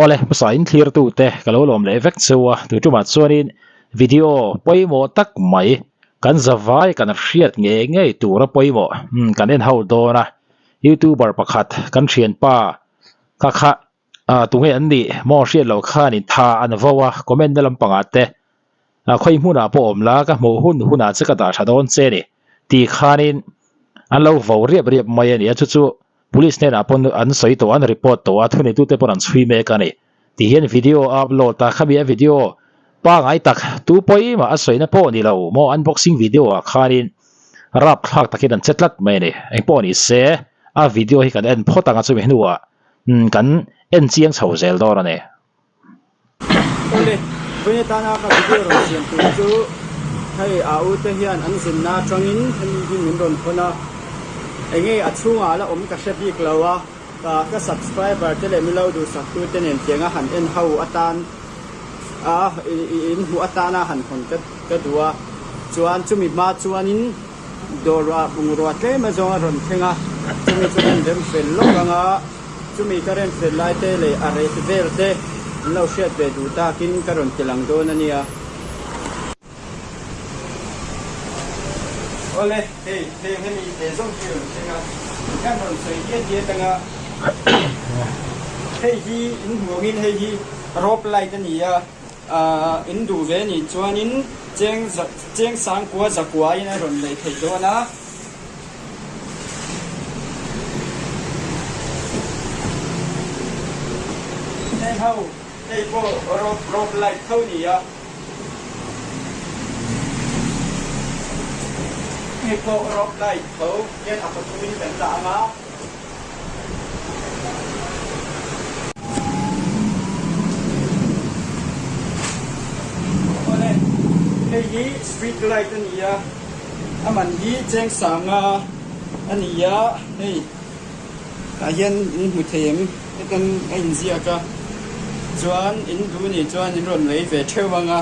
ole pasain clear tu te kalo lom le vek chuwa tu tuma chuanin video poimo tak mai kan zawai kan hriat nge tura poimo kan en hau dona youtuber pakhat kan thian pa kha tunge an ni mo hriat lo khan in tha an vowa comment na lampanga te khoi hmuna po omla ka mo huna chaka da thadon che ni ti khanin an lo vo riap mai ani chu police ne na pon an soi to an report to athuni tu te pon an chui me ka ni ti hian video upload ta khabia video pa ngai tak tu poi ma a soi na po ni lo mo unboxing video a khanin rap thak takin an chetlat mai ni eng po ni se a video hi kan en photanga chu me nuwa kan en chiang chho zel dor ane ole vene ta na ka video ro sian tu chu thai a u te hian an sin na tangin hemi hin min ron khona enge achunga la om ka hrebik lawa ka subscriber te le mi lo du sak tu te nen tianga han en hau atan in hu atana han khon ka duwa chuan chumi ma chuanin dora bungro tle ma zonga ron thenga chumi chuan dem fel lokanga chumi karen fel lai te le are te vel te lo shet be du ta kin karon telang do na nia ole hey hemi te zong chi thenga kan ron sei ye tanga hey hi in huangin hey hi rop lai te nia in du ve ni chuanin cheng sang kwa zakwa ina ron lei thei do na hey how hey po rop lai thau ni ya hey po rop lai thau yen apatuin kan la ma hi street light ania aman hi cheng sanga ania hey ayan in huthem kan in zia ka chuan in du ni chuan in ron lei ve thewanga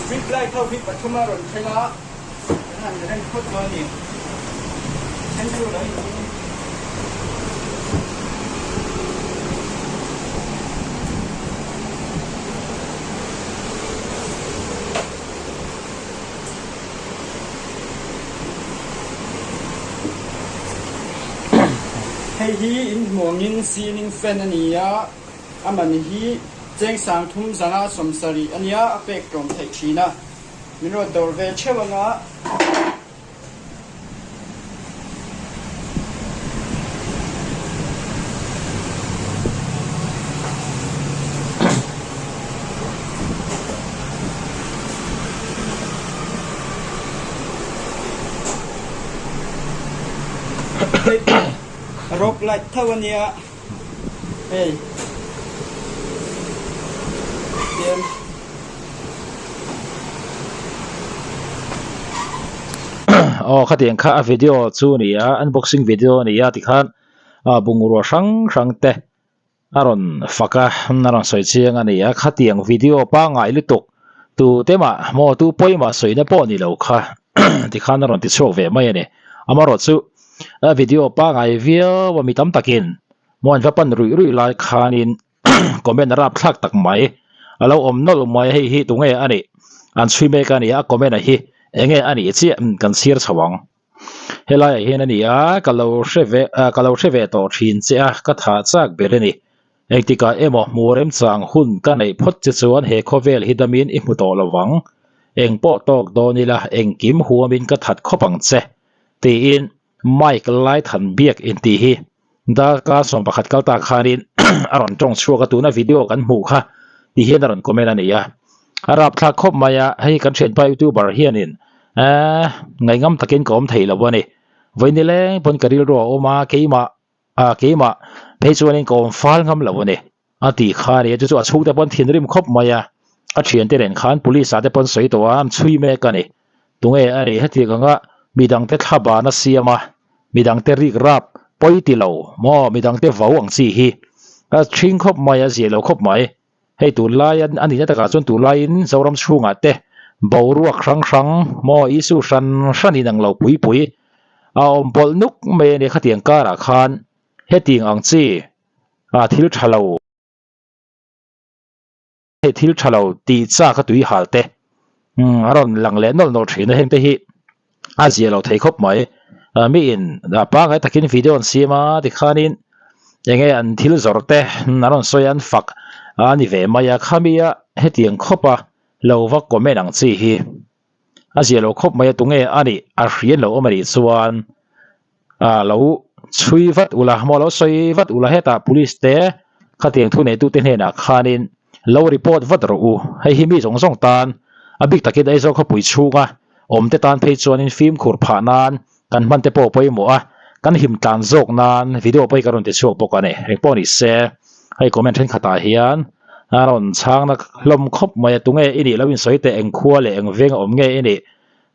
street light thau hi pathuma ron thenga han ren khot ma ni hen chu lai hey hi in huangin ceiling fan ania aman hi cheng sang thum zanga somsari ania apek tom thai thina minro dor ve chewanga rop light thawania hey dem khatiang kha video chu ni unboxing video ni ya ti khan bungro sang te aron faka naron soi chiang ani ya khatiang video pa ngai lutuk tu tema mo tu poima soina po ni lo kha ti khan naron ti chho ve mai ani amaro chu video pa ngai via wa mi tam takin mon va pan rui lai khanin comment rap thak tak mai alo om nol mai hi tu nge ani an chui me ka ni a comment a hi enge ani chi kan sir chawang helai hen ani a kalau sheve to thin che a ka tha chak bereni ektika emo murem chang hun ka nei phot che chuan he khovel hidamin i muto lawang eng po tok donila eng kim huamin ka that khopang che ti in Mike lai than biak in ti hi da ka som pakhat kal ta khanin aron tong chhuaka tuna video kan hmu kha ti hian aron comment ani ya arap thla khop maya hei kan thian pa youtuber hianin ngai ngam takin kom thei lawani voinile pon karil ro oma keima phechuanin kom fal ngam lawani ati khari chu a chhuk te pon thin rim khop maya a thian te ren khan police ate pon soi to am chui me kani tunge ari hati ganga midang te thaba na siama midang te rik rap poiti lo mo midang te vau ang chi hi a thing khop maya zelo khop mai hei tu lion ani na taka chon tu lion zoram chhunga te boruak hrang mo isu hran inang lo pui a om bol nuk me ne khatiang kara khan heting ang chi thil thalo he thil thalo ti cha kha tui halte aron lang le nol thina heng te hi azia lo thei khop mai mi in da pa ngai takin video on sima ti khanin enge an thil zorte naron soyan fak ani ve maya khamia hetiang khopa lova komen ang chi hi azia lo khop mai tunge ani a hrian lo omari chuan lo chui vat ula mo lo soi vat ula heta police te khatiang thu nei tu te hena khanin lo report vat ro u hei hi mi jong jong tan abik takin ai zo kha pui chunga om te tan phei chuan in film khur pha nan kan man te po poi mo a kan him tan zok nan video poi karon te chok pokane report ni se hei comment then khata hian aron changna lom khop mai tunge ini lawin soite eng khua le eng veng om nge ini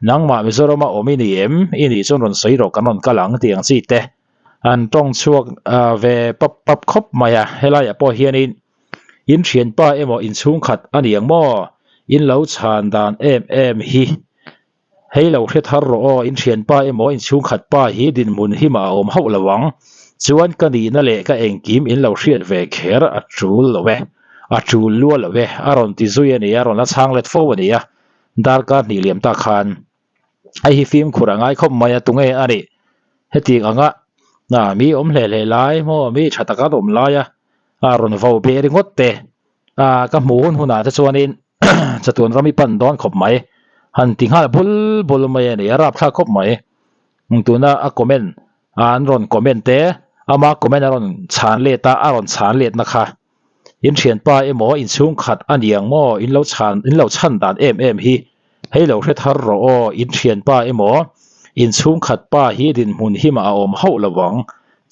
nangma mizoroma omini em ini chon ron soiro kanon kalang tiang chi te an tong chuak ve pap khop maya helaya po hianin in thian pa emo in chung khat aniang mo in lo chan dan em hi hei lo hre thar ro in thian pa emo in chung khat pa hi din mun hi ma om ho lawang chuan ka ni na le ka engkim in lo hriat ve kher a chul lowe a chul lua lowe aron ti zui ani aron la chang let fo ani a dar ka ni liam ta khan ai hi film khurangai khop maya tunge ani heti anga na mi om hle lai mo mi thataka dom laia ron vo be ri ngotte ka mu hun huna ta chuanin chatun rami pan don khop mai han tinga bul mai ani arap tha khop mai tuna a comment an ron comment te ama comment aron chan le ta aron chan le na kha in thian pa emo in chung khat aniang mo in lo chan dan em hi hei lo hre thar ro in thian pa emo in chung khat pa hi din mun hi ma om ho lawang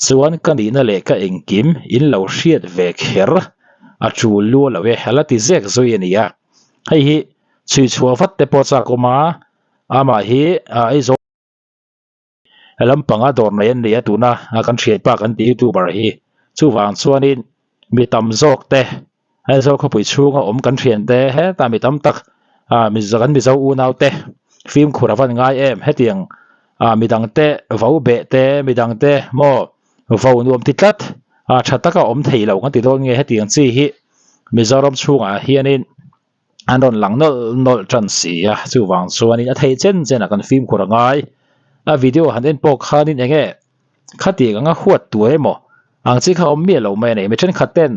chuan kani na le ka engkim in lo hriat ve kher a chu lu lo we halati zek zoi ania hei hi chui chua vat te po cha koma ama hi ai zo lampanga dor na yan nia tuna kan hriat pa kan ti youtuber hi chu wang chuanin mi tam zok te ai zo kho pui chunga om kan thian te he ta mi tam tak mi zagan mi zo u nau te film khurawan ngai em hetiang mi dang te vo be te mi dang te mo vo nuam ti tlat thataka om thei lo kan ti dol nge hetiang chi hi mizoram chunga hianin anon lang nol tran si a chu wang chuanin a thei chen kan film khurangai a video hanen pok khanin enge khati anga huat tuai mo ang chi kha om mi lo mai nei me chen khaten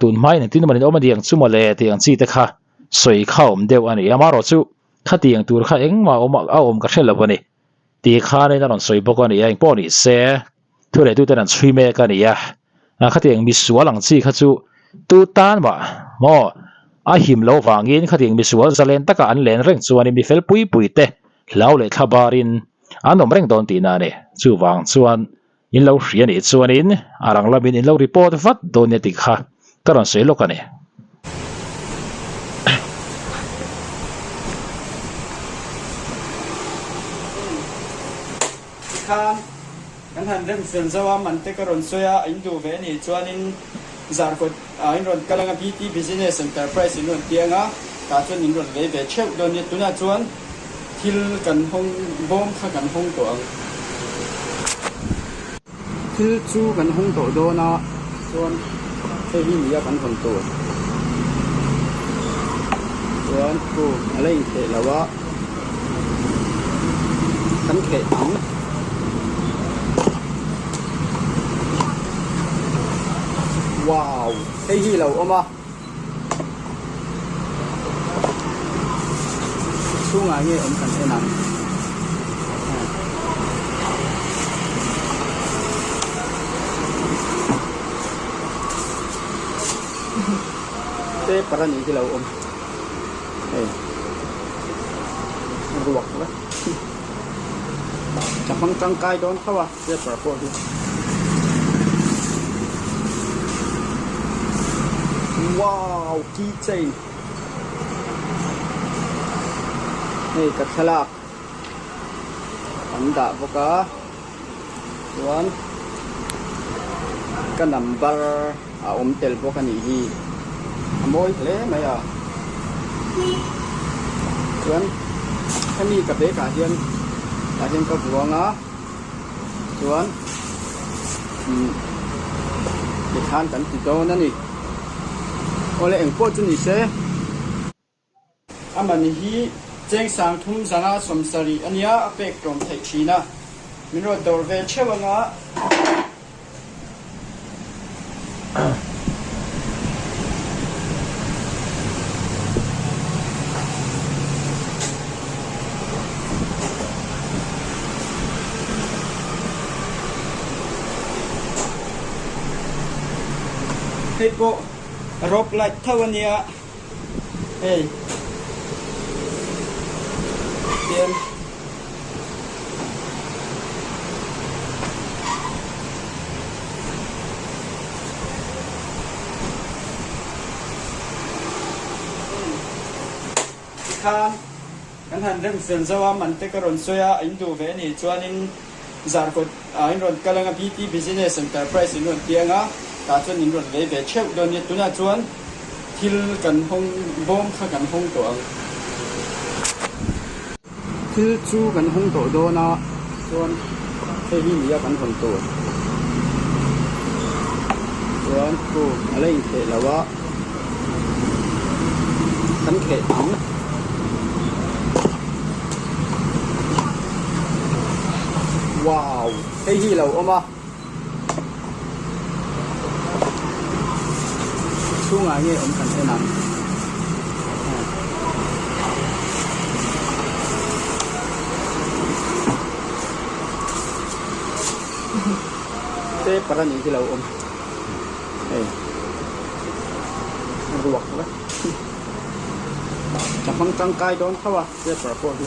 tun mai ne tin manin om diang chuma le tiang chi te kha soi kha om deu ani amaro chu khati ang tur kha engma om ka thela bani ti kha ne ron soi bok ani ang po ni se thu le tu te nan chui me ka ni ya khati ang mi sualang chi kha chu tu tan ba mo a him lo wangin khati ang mi sual zalen taka an len reng chuani mi fel pui te lau le thabarin anom reng don ti na ne chu wang chuan in lo hrian ni chuanin arang lamin in lo report vat don ne ti kha karon sei lo ka ne khan kan han rem fen zawa man te karon soya in du ve ni chuanin zar ko in ron kalanga bt business enterprise in ron tianga ta chuan in ron ve cheu don ni tuna chuan thil kan hong bom kha kan hong to ang thil chu kan hong to do na chuan he hi ni ya kan hong to chuan ku alai the lawa kan khe ang wow thấy hi lầu ôm à xuống lại nghe ông cần thế nào thế para những cái lầu ôm đây ruột đấy chẳng bằng trăng cay đón không à thế para qua đi wow keychainนี่กระทะลักอันดาบกะส่วนก็นัมเบอร์อมเตลบกันนี่ขโมยเลยไหมอ่ะส่วนแค่นี้กับเด็กอาเจียนกับหัวงะส่วน để than cắn thì đâu nè ô lệ anh po chân đi xe mà hi cheng sang thum zanga somsari ania apek rom thai china min ro dor ve chewanga hey go rope like thawania hey tiền khan kan han rem sen zawa man te karon soya indu ve ni chuanin zar ko in ron kalanga BT business enterprise in ron tianga ta chuan in ron ve ve cheu don ni tuna chuan thil kan hong bom kha kan hong to ang thil chu kan hong to do na chuan he hi ni kan hong to chuan ku alai the lawa kan khe am wow he hi lo oma chu nga nge om kan thế nào thế para những cái lâu ôm hey ruột đấy chẳng bằng trăng cay đón thao à thế para po đi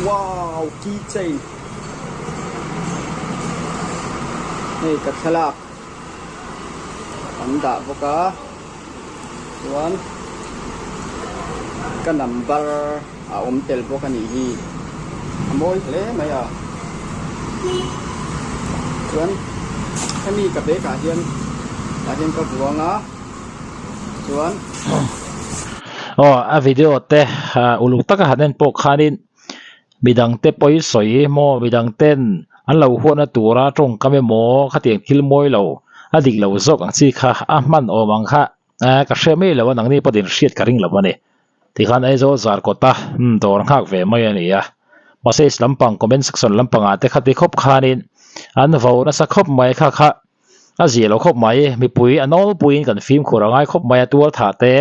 wow keychain hey cắt salak anda boka tuan cái number tel boka ni hi môi lẽ mày à tuan kami cà phê cả hiền có buông á tuan video te uluk taka hanen pok khanin midang te poi soi mo midang ten an lo huana tura tong kame mo khatiang thil moi lo adik lo zok ang chi kha man o mang kha ka sheme lo nang ni podin shit karing lo bane ti khan ai zo zar ko ta dor khak ve mai ani ya message lampang comment section lampang ate khati khop khanin an vo na sa khop mai kha kha a ji lo khop mai mi pui anol puin kan film khorangai khop mai tu tha te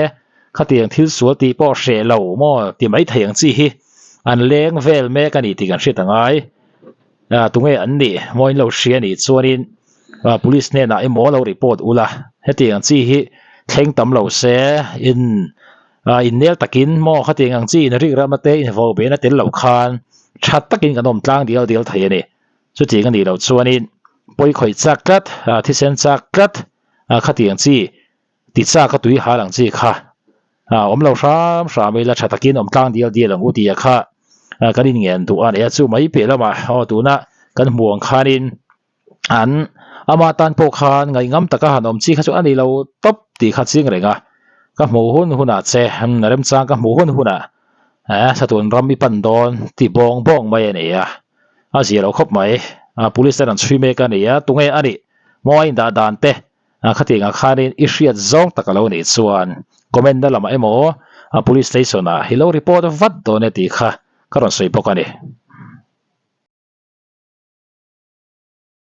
khatiang thil sual ti po she lo mo ti mai thayang chi hi an leng vel me kan ti kan hrit angai tunge an ni moin lo hria ni chuanin police ne na emo lo report ula hetiang chi hi thleng tam lo se in nel takin mo khatiang ang chi na ri ramate in vo be na tel lo khan that takin kanom tlang dial thai ani chu ti kan ni lo chuanin poi khoi chaklat thisen chaklat khatiang chi ti cha ka tui halang chi kha om lo ram me la thatakin om tlang dial ang uti kha kanin ngen tu an ya chu mai pe lama tu na kan muang khanin an ama tan po khan ngai ngam taka hanom chi kha chu ani lo top ti kha ching renga ka mu hun huna che na rem chang ka mu hun huna satun rammi pandon ti bong mai ani ya a zero khop mai police an chui me ka ni ya tunge ani moi da dan te khatinga khanin ishiat zong takalo ni chuan comment da lama emo police station hilo report vat do ne ti kha karon soi pokani